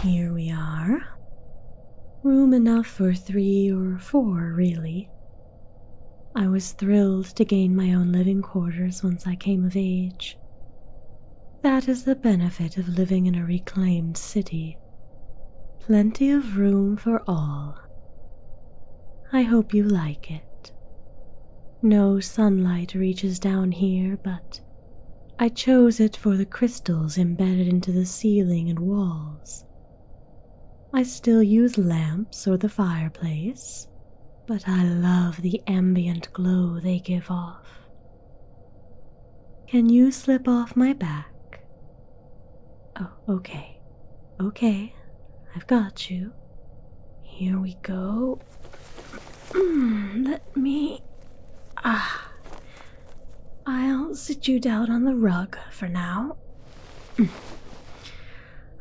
Here we are. Room enough for 3 or 4, really. I was thrilled to gain my own living quarters once I came of age. That is the benefit of living in a reclaimed city. Plenty of room for all. I hope you like it. No sunlight reaches down here, but I chose it for the crystals embedded into the ceiling and walls. I still use lamps or the fireplace, but I love the ambient glow they give off. Can you slip off my back? Oh, okay. Okay, I've got you. Here we go. Let me... I'll sit you down on the rug for now.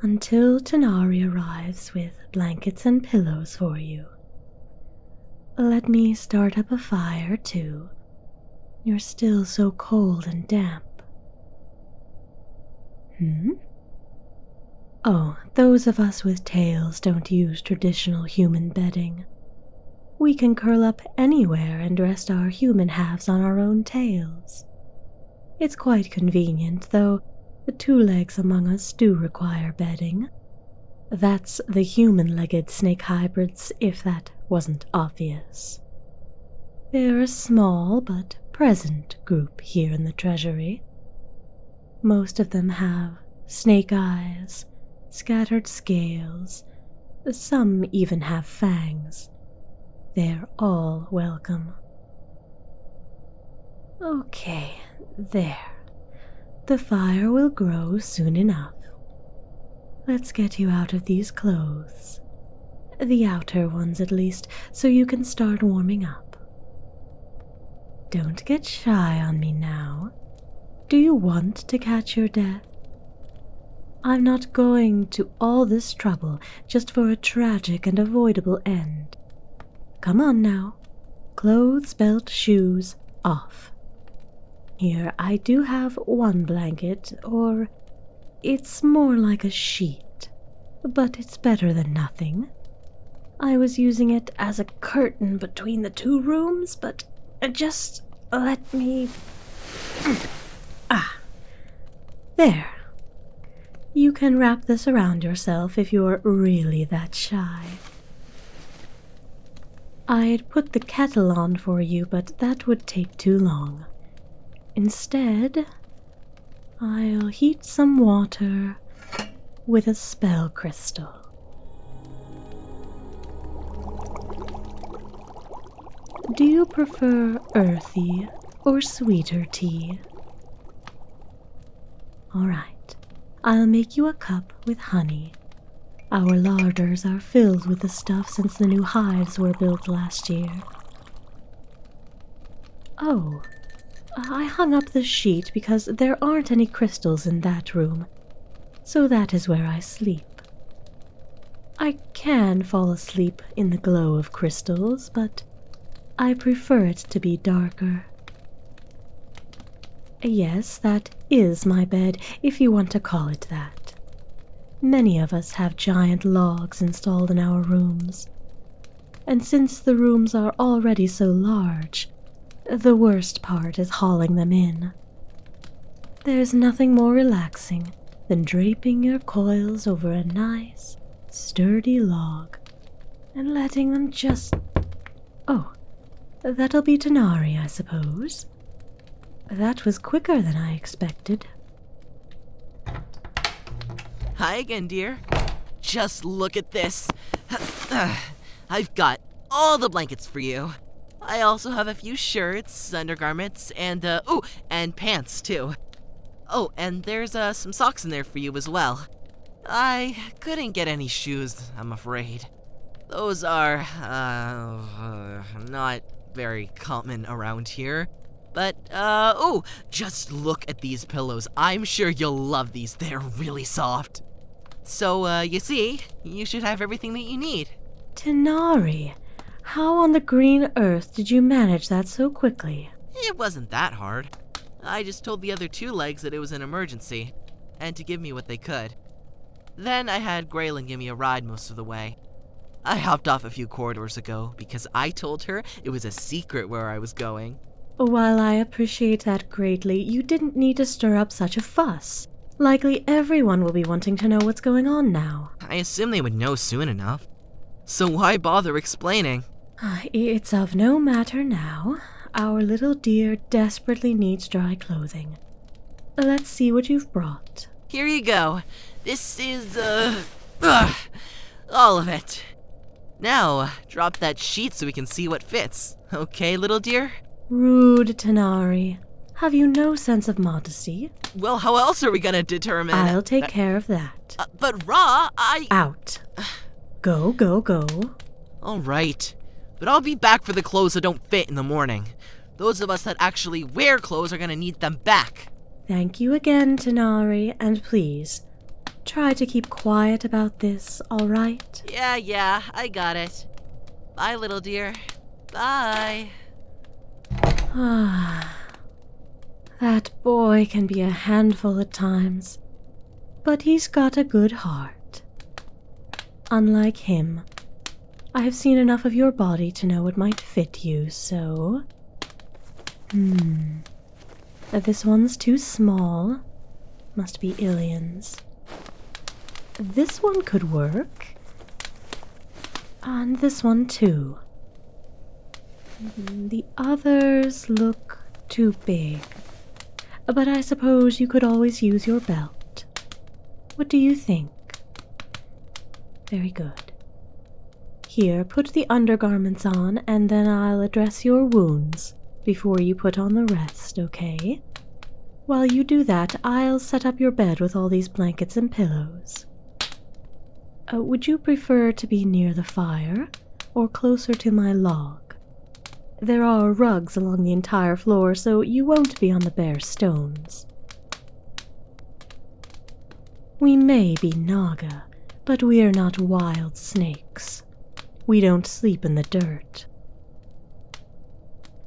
Until Tari arrives with blankets and pillows for you. Let me start up a fire, too. You're still so cold and damp. Oh, those of us with tails don't use traditional human bedding. We can curl up anywhere and rest our human halves on our own tails. It's quite convenient, though the 2 legs among us do require bedding. That's the human-legged snake hybrids, if that wasn't obvious. They're a small but present group here in the treasury. Most of them have snake eyes, scattered scales, some even have fangs. They're all welcome. Okay, there. The fire will grow soon enough. Let's get you out of these clothes. The outer ones at least, so you can start warming up. Don't get shy on me now. Do you want to catch your death? I'm not going to all this trouble just for a tragic and avoidable end. Come on now. Clothes, belt, shoes, off. Here, I do have 1 blanket, or it's more like a sheet, but it's better than nothing. I was using it as a curtain between the 2 rooms, but just let me... There. You can wrap this around yourself if you're really that shy. I'd put the kettle on for you, but that would take too long. Instead, I'll heat some water with a spell crystal. Do you prefer earthy or sweeter tea? All right, I'll make you a cup with honey. Our larders are filled with the stuff since the new hives were built last year. Oh, I hung up the sheet because there aren't any crystals in that room, so that is where I sleep. I can fall asleep in the glow of crystals, but I prefer it to be darker. Yes, that is my bed, if you want to call it that. Many of us have giant logs installed in our rooms, and since the rooms are already so large, the worst part is hauling them in. There's nothing more relaxing than draping your coils over a nice, sturdy log and letting them just... Oh, that'll be Tari, I suppose. That was quicker than I expected. Hi again, dear. Just look at this. I've got all the blankets for you. I also have a few shirts, undergarments, and pants, too. Oh, and there's some socks in there for you as well. I couldn't get any shoes, I'm afraid. Those are, not very common around here. But, just look at these pillows. I'm sure you'll love these. They're really soft. So, you see, you should have everything that you need. Tari, how on the green earth did you manage that so quickly? It wasn't that hard. I just told the other 2 legs that it was an emergency, and to give me what they could. Then I had Graylin give me a ride most of the way. I hopped off a few corridors ago because I told her it was a secret where I was going. While I appreciate that greatly, you didn't need to stir up such a fuss. Likely everyone will be wanting to know what's going on now. I assumed they would know soon enough. So why bother explaining? It's of no matter now. Our little dear desperately needs dry clothing. Let's see what you've brought. Here you go. This is, all of it. Now, drop that sheet so we can see what fits. Okay, little dear? Rude, Tari. Have you no sense of modesty? Well, how else are we gonna determine? I'll take care of that. But Ra, Out. Go, go, go. All right. But I'll be back for the clothes that don't fit in the morning. Those of us that actually wear clothes are gonna need them back. Thank you again, Tari, and please, try to keep quiet about this, all right? Yeah, I got it. Bye, little dear. Bye. That boy can be a handful at times, but he's got a good heart. Unlike him, I have seen enough of your body to know it might fit you, so... This one's too small. Must be Ilian's. This one could work. And this one too. The others look too big. But I suppose you could always use your belt. What do you think? Very good. Here, put the undergarments on, and then I'll address your wounds before you put on the rest, okay? While you do that, I'll set up your bed with all these blankets and pillows. Would you prefer to be near the fire or closer to my log? There are rugs along the entire floor, so you won't be on the bare stones. We may be Naga, but we are not wild snakes. We don't sleep in the dirt.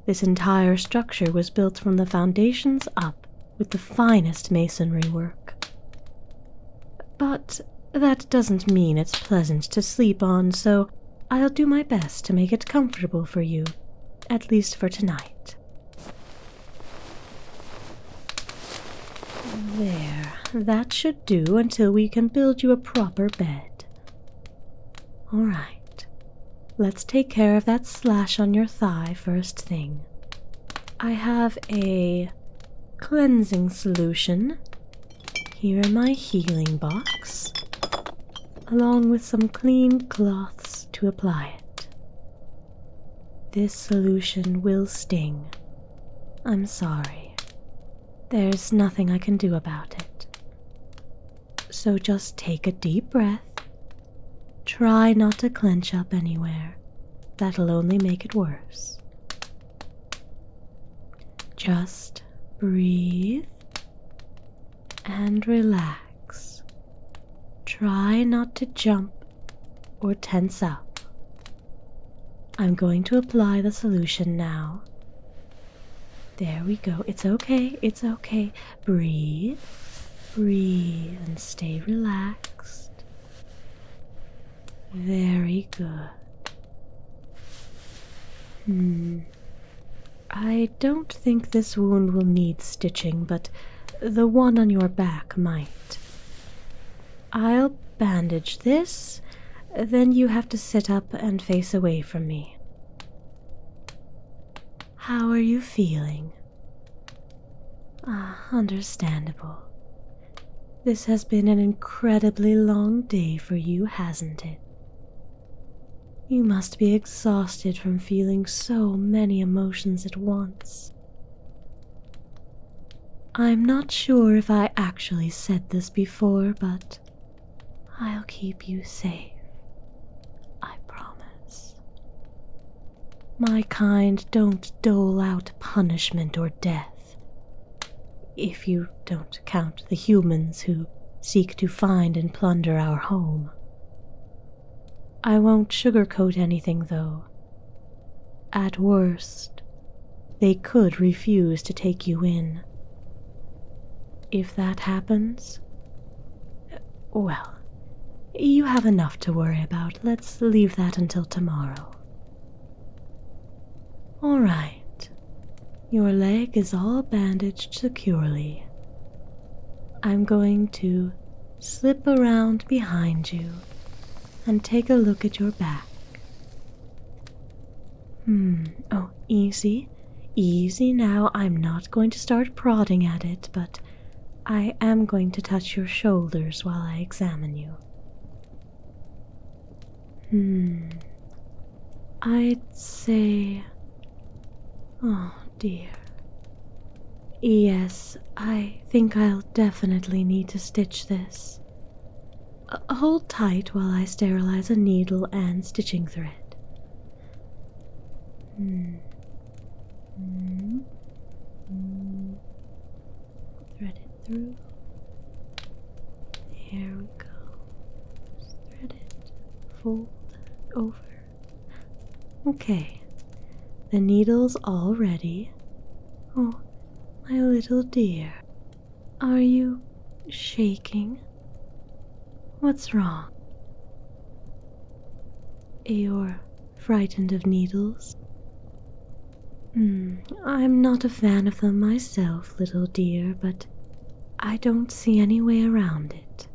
This entire structure was built from the foundations up with the finest masonry work. But that doesn't mean it's pleasant to sleep on, so I'll do my best to make it comfortable for you, at least for tonight. There, that should do until we can build you a proper bed. All right, let's take care of that slash on your thigh first thing. I have a cleansing solution here in my healing box, along with some clean cloths to apply it. This solution will sting. I'm sorry. There's nothing I can do about it. So just take a deep breath. Try not to clench up anywhere. That'll only make it worse. Just breathe and relax. Try not to jump or tense up. I'm going to apply the solution now. There we go. It's okay. It's okay. Breathe. Breathe and stay relaxed. Very good. I don't think this wound will need stitching, but the one on your back might. I'll bandage this, then you have to sit up and face away from me. How are you feeling? Understandable. This has been an incredibly long day for you, hasn't it? You must be exhausted from feeling so many emotions at once. I'm not sure if I actually said this before, but I'll keep you safe. I promise. My kind don't dole out punishment or death, if you don't count the humans who seek to find and plunder our home. I won't sugarcoat anything, though. At worst, they could refuse to take you in. If that happens, well, You have enough to worry about. Let's leave that until tomorrow. All right. Your leg is all bandaged securely. I'm going to slip around behind you and take a look at your back. Oh, easy. Easy now. I'm not going to start prodding at it, but I am going to touch your shoulders while I examine you. I'd say... Oh, dear. Yes, I think I'll definitely need to stitch this. Hold tight while I sterilize a needle and stitching thread. Thread it through. There we go. Just thread it. Fold it over. Okay. The needle's all ready. Oh, my little dear. Are you shaking? What's wrong? You're frightened of needles? I'm not a fan of them myself, little dear, but I don't see any way around it.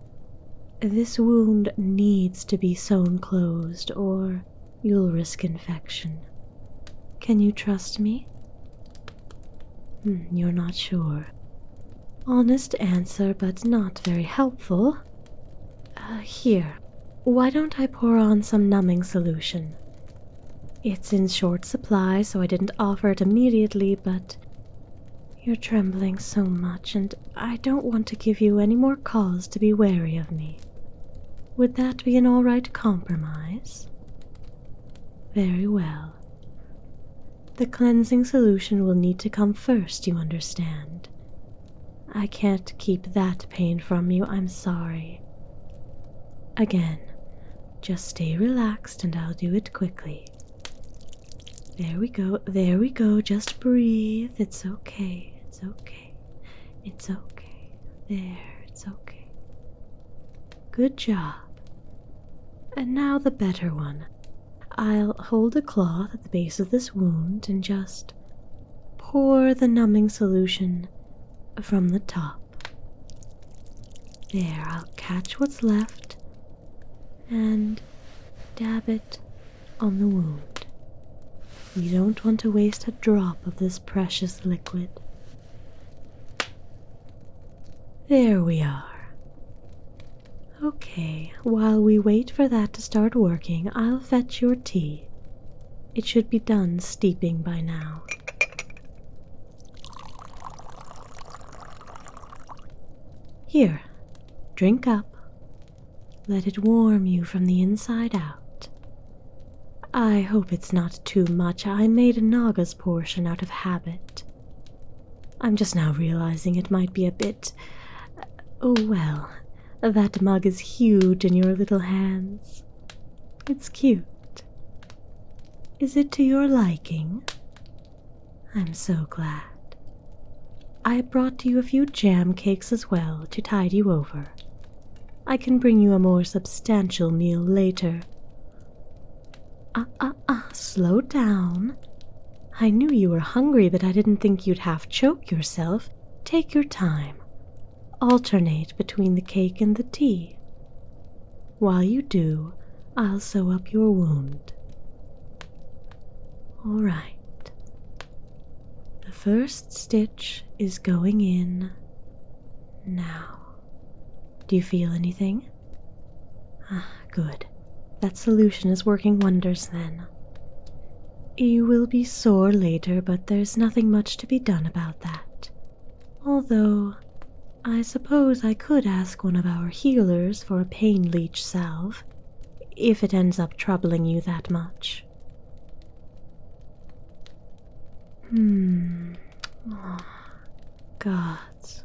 This wound needs to be sewn closed, or you'll risk infection. Can you trust me? You're not sure. Honest answer, but not very helpful. Here, why don't I pour on some numbing solution? It's in short supply, so I didn't offer it immediately, but you're trembling so much, and I don't want to give you any more cause to be wary of me. Would that be an all right compromise? Very well. The cleansing solution will need to come first, you understand. I can't keep that pain from you, I'm sorry. Again, just stay relaxed and I'll do it quickly. There we go, just breathe. It's okay, it's okay, it's okay. There, it's okay. Good job. And now the better one. I'll hold a cloth at the base of this wound and just pour the numbing solution from the top. There, I'll catch what's left and dab it on the wound. We don't want to waste a drop of this precious liquid. There we are. Okay, while we wait for that to start working, I'll fetch your tea. It should be done steeping by now. Here, drink up. Let it warm you from the inside out. I hope it's not too much. I made a Naga's portion out of habit. I'm just now realizing it might be a bit... Oh well, that mug is huge in your little hands. It's cute. Is it to your liking? I'm so glad. I brought you a few jam cakes as well to tide you over. I can bring you a more substantial meal later. Slow down. I knew you were hungry, but I didn't think you'd half choke yourself. Take your time. Alternate between the cake and the tea. While you do, I'll sew up your wound. All right. The first stitch is going in now. Do you feel anything? Good. That solution is working wonders then. You will be sore later, but there's nothing much to be done about that. Although, I suppose I could ask one of our healers for a pain leech salve, if it ends up troubling you that much. Oh, gods,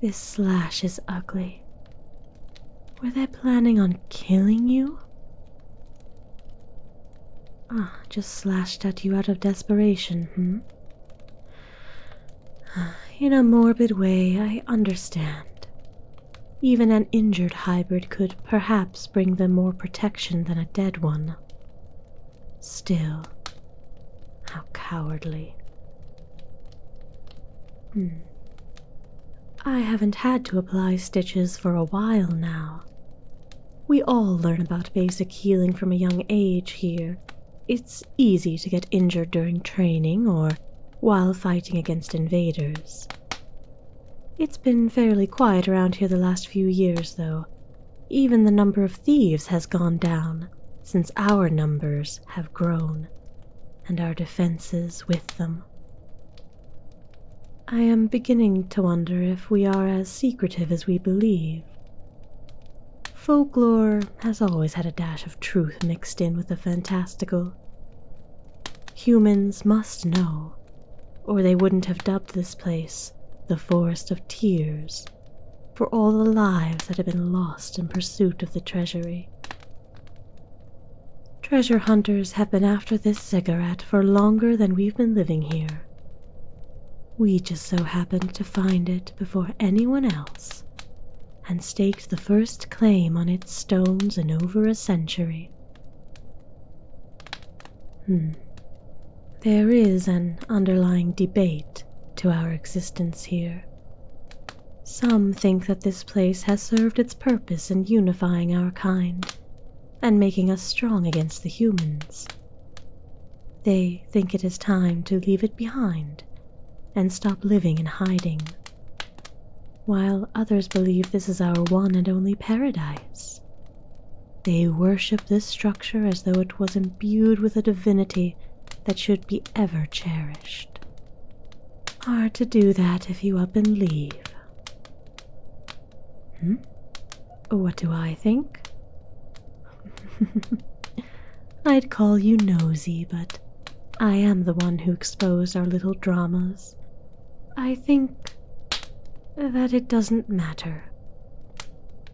this slash is ugly. Were they planning on killing you? Just slashed at you out of desperation, In a morbid way, I understand. Even an injured hybrid could perhaps bring them more protection than a dead one. Still, how cowardly. I haven't had to apply stitches for a while now. We all learn about basic healing from a young age here. It's easy to get injured during training or while fighting against invaders. It's been fairly quiet around here the last few years, though. Even the number of thieves has gone down, since our numbers have grown, and our defenses with them. I am beginning to wonder if we are as secretive as we believe. Folklore has always had a dash of truth mixed in with the fantastical. Humans must know, or they wouldn't have dubbed this place the Forest of Tears, for all the lives that have been lost in pursuit of the treasury. Treasure hunters have been after this cigarette for longer than we've been living here. We just so happened to find it before anyone else, and staked the first claim on its stones in over a century. There is an underlying debate to our existence here. Some think that this place has served its purpose in unifying our kind and making us strong against the humans. They think it is time to leave it behind and stop living in hiding, while others believe this is our one and only paradise. They worship this structure as though it was imbued with a divinity that should be ever cherished. Hard to do that if you up and leave. What do I think? I'd call you nosy, but I am the one who exposed our little dramas. I think that it doesn't matter.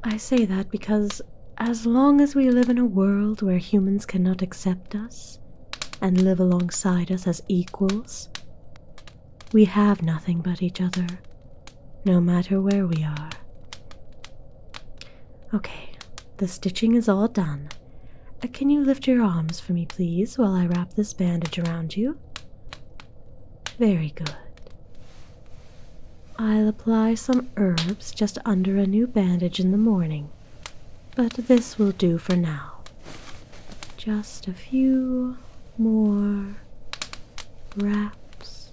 I say that because as long as we live in a world where humans cannot accept us and live alongside us as equals, we have nothing but each other, no matter where we are. Okay, the stitching is all done. Can you lift your arms for me, please, while I wrap this bandage around you? Very good. I'll apply some herbs just under a new bandage in the morning, but this will do for now. Just a few more wraps.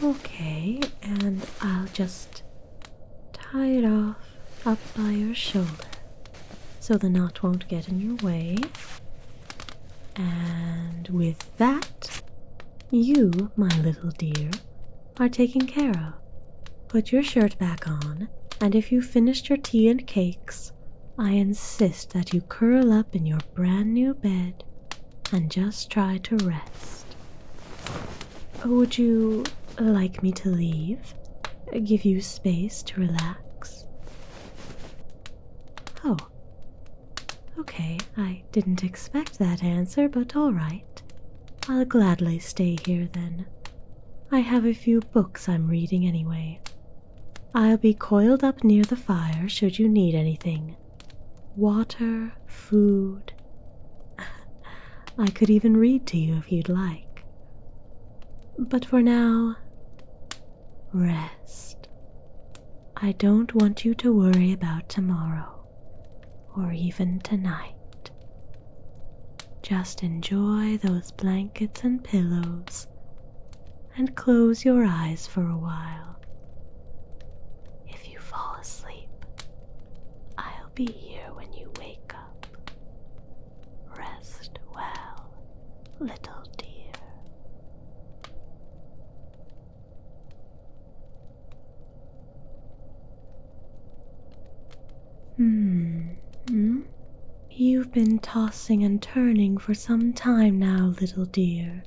Okay, and I'll just tie it off up by your shoulder so the knot won't get in your way. And with that, you, my little dear, are taken care of. Put your shirt back on, and if you've finished your tea and cakes, I insist that you curl up in your brand new bed and just try to rest. Would you like me to leave? Give you space to relax? Oh, okay, I didn't expect that answer, but all right. I'll gladly stay here then. I have a few books I'm reading anyway. I'll be coiled up near the fire should you need anything. Water, food. I could even read to you if you'd like. But for now, rest. I don't want you to worry about tomorrow, or even tonight. Just enjoy those blankets and pillows, and close your eyes for a while. If you fall asleep, I'll be here when you wake up. Rest well, little dear. You've been tossing and turning for some time now, little dear.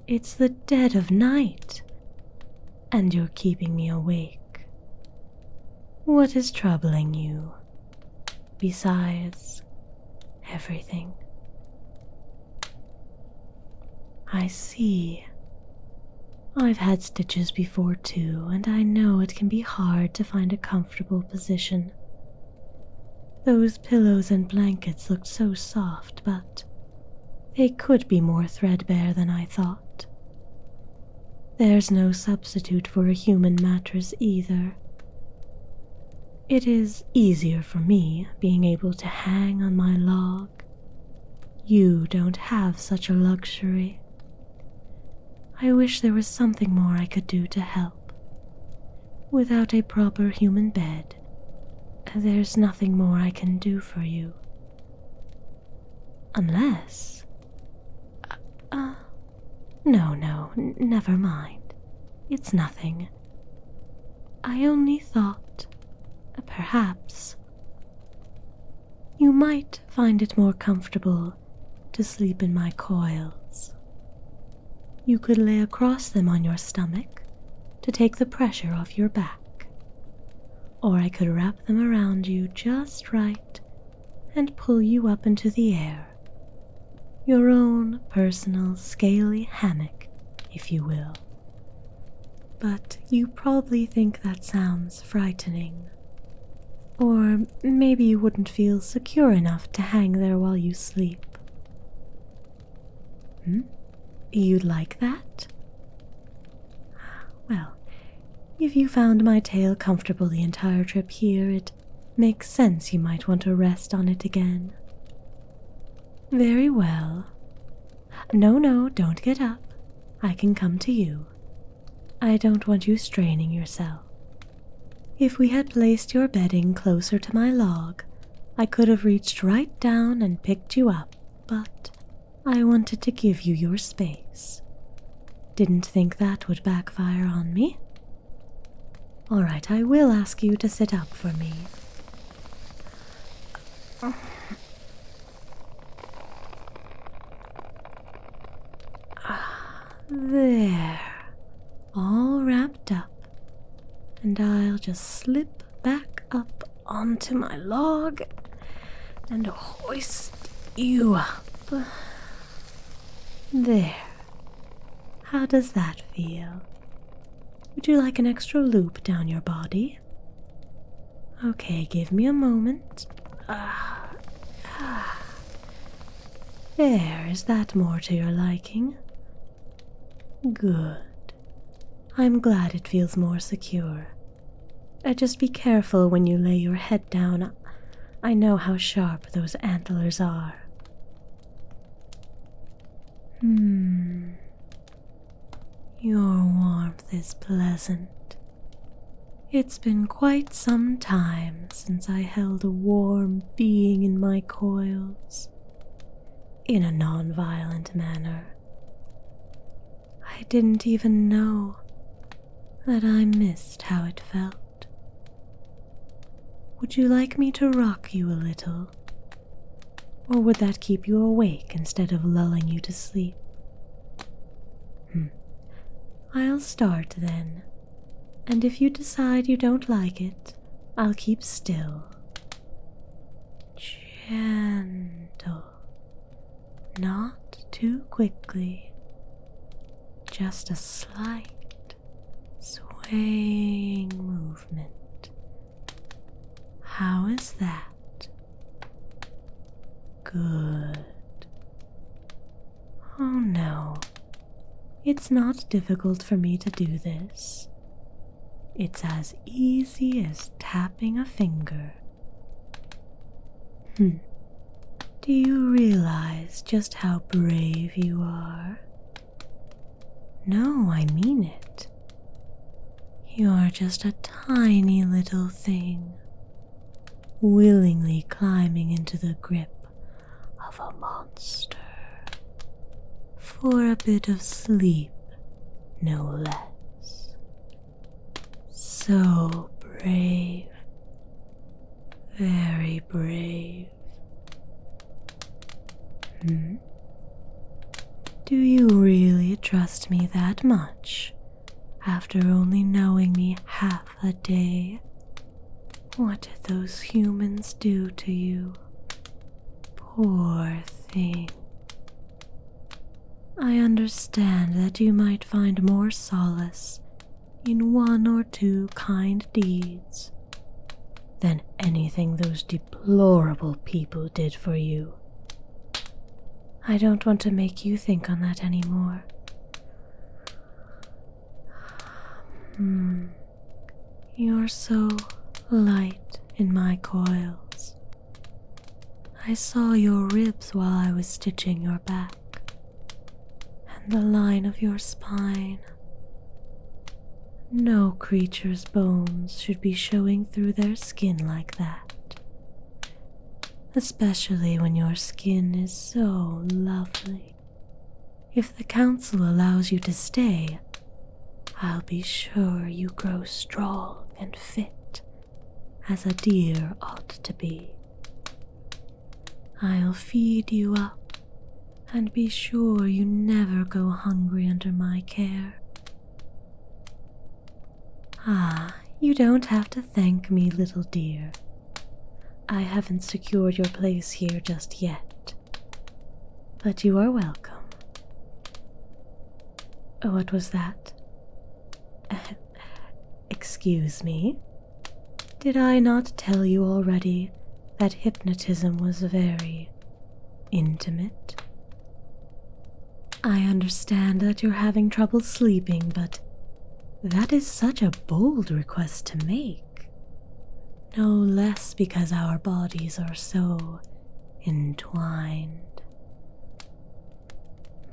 It's the dead of night, and you're keeping me awake. What is troubling you, besides everything? I see. I've had stitches before too, and I know it can be hard to find a comfortable position. Those pillows and blankets looked so soft, but they could be more threadbare than I thought. There's no substitute for a human mattress either. It is easier for me being able to hang on my log. You don't have such a luxury. I wish there was something more I could do to help. Without a proper human bed, there's nothing more I can do for you. Unless... No, never mind. It's nothing. I only thought, perhaps, you might find it more comfortable to sleep in my coils. You could lay across them on your stomach to take the pressure off your back, or I could wrap them around you just right and pull you up into the air. Your own personal scaly hammock, if you will. But you probably think that sounds frightening. Or maybe you wouldn't feel secure enough to hang there while you sleep. You'd like that? Well, if you found my tail comfortable the entire trip here, it makes sense you might want to rest on it again. Very well. No, don't get up. I can come to you. I don't want you straining yourself. If we had placed your bedding closer to my log, I could have reached right down and picked you up, but I wanted to give you your space. Didn't think that would backfire on me. All right, I will ask you to sit up for me. There, all wrapped up, and I'll just slip back up onto my log and hoist you up. There. How does that feel? Would you like an extra loop down your body? Okay, give me a moment. There, is that more to your liking? Good. I'm glad it feels more secure. Just be careful when you lay your head down. I know how sharp those antlers are. Your warmth is pleasant. It's been quite some time since I held a warm being in my coils, in a non-violent manner. I didn't even know that I missed how it felt. Would you like me to rock you a little? Or would that keep you awake instead of lulling you to sleep? I'll start then, and if you decide you don't like it, I'll keep still. Gentle, not too quickly, just a slight swaying movement. How is that? Good. Oh no. It's not difficult for me to do this. It's as easy as tapping a finger. Do you realize just how brave you are? No, I mean it. You're just a tiny little thing, willingly climbing into the grip of a monster. For a bit of sleep, no less. So brave. Very brave. Do you really trust me that much after only knowing me half a day? What did those humans do to you? Poor thing. I understand that you might find more solace in one or two kind deeds than anything those deplorable people did for you. I don't want to make you think on that anymore. You're so light in my coils. I saw your ribs while I was stitching your back, and the line of your spine. No creature's bones should be showing through their skin like that, especially when your skin is so lovely. If the council allows you to stay, I'll be sure you grow strong and fit, as a deer ought to be. I'll feed you up and be sure you never go hungry under my care. You don't have to thank me, little dear. I haven't secured your place here just yet, but you are welcome. What was that? Excuse me? Did I not tell you already that hypnotism was very intimate? I understand that you're having trouble sleeping, but that is such a bold request to make. No less because our bodies are so entwined.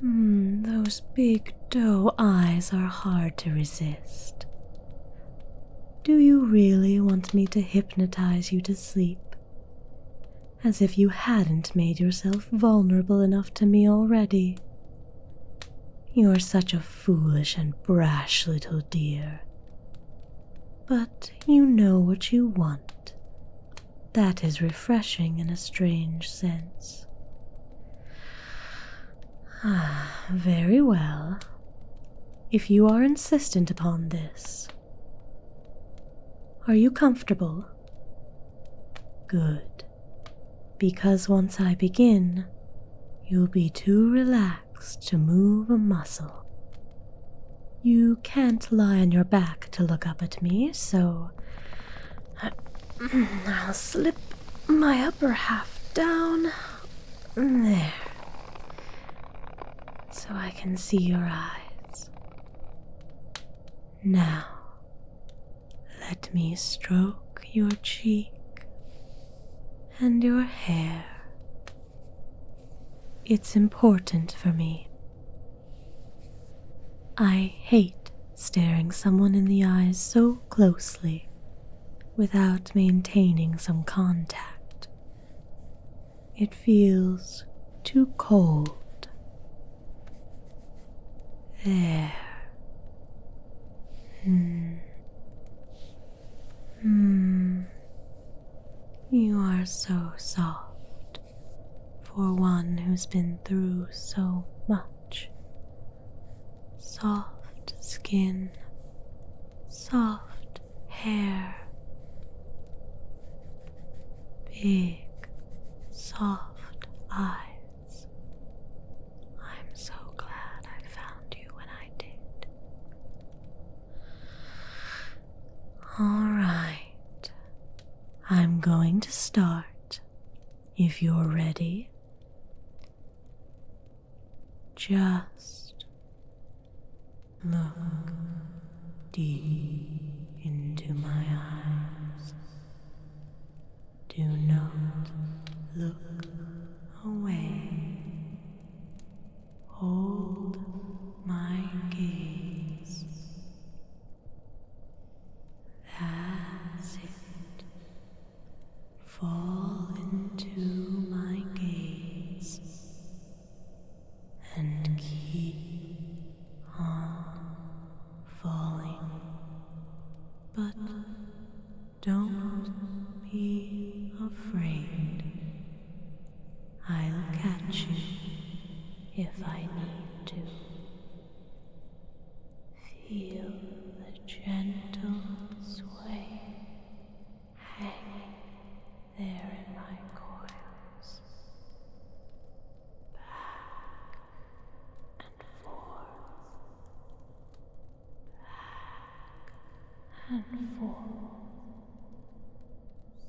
Those big doe eyes are hard to resist. Do you really want me to hypnotize you to sleep? As if you hadn't made yourself vulnerable enough to me already. You're such a foolish and brash little dear. But you know what you want. That is refreshing in a strange sense. Very well. If you are insistent upon this. Are you comfortable? Good. Because once I begin, you'll be too relaxed to move a muscle. You can't lie on your back to look up at me, so I'll slip my upper half down there so I can see your eyes. Now, let me stroke your cheek and your hair. It's important for me. I hate staring someone in the eyes so closely without maintaining some contact. It feels too cold. There. You are so soft for one who's been through so much. Soft skin, soft hair, big, soft eyes. I'm so glad I found you when I did. All right, I'm going to start if you're ready. Just look deep into my eyes. Do not look away. Hold my gaze. That's it. Fall into my gaze and keep on falling. But don't be afraid. I'll catch you if I need to. Feel the gentle sway hanging there in my coils. Back and and forth.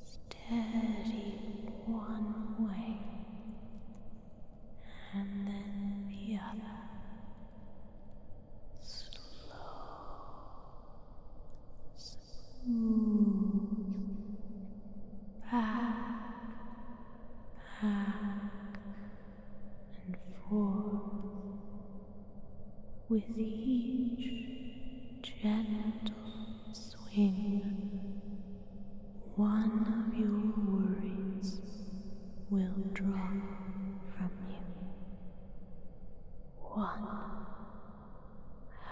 Steady one way, and then the other. Slow, smooth, back, and forth. With each gentle swing, one of your worries will drop from you. One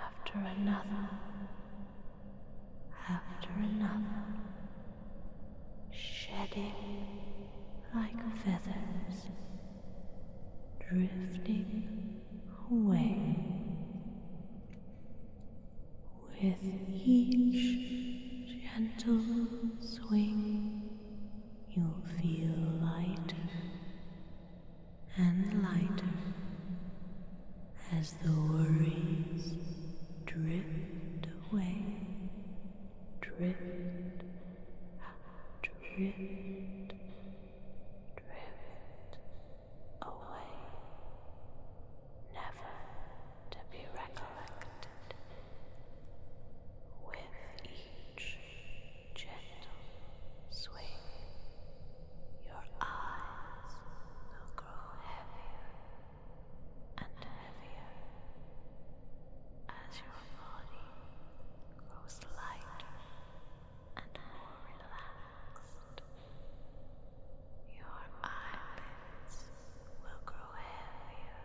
after another, shedding like feathers, drifting away. With each gentle swing, you'll feel lighter and lighter as the worries drift away, drift, drift, drift away, never to be recollected. With each gentle swing, your eyes will grow heavier and heavier as your body grows lighter and more relaxed. Your eyelids will grow heavier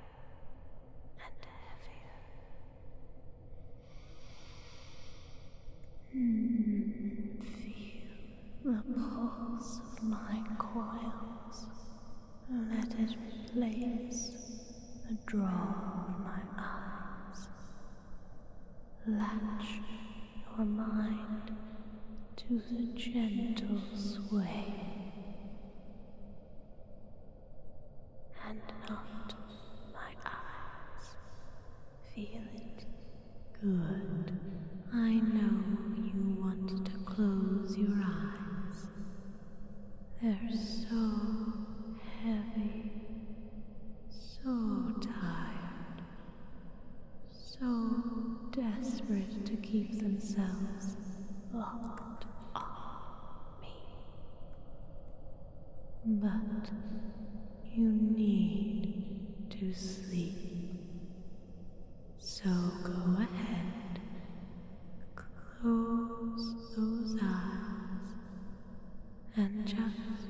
and heavier. Feel the pulse of my coils. Let it replace the draw of my eyes. Latch your mind to the gentle sway, and not my eyes. Feel it. Good. I know you want to close your eyes. They're so heavy, so tired, so desperate to keep themselves locked on me. But you need to sleep. So go ahead, close those eyes, and just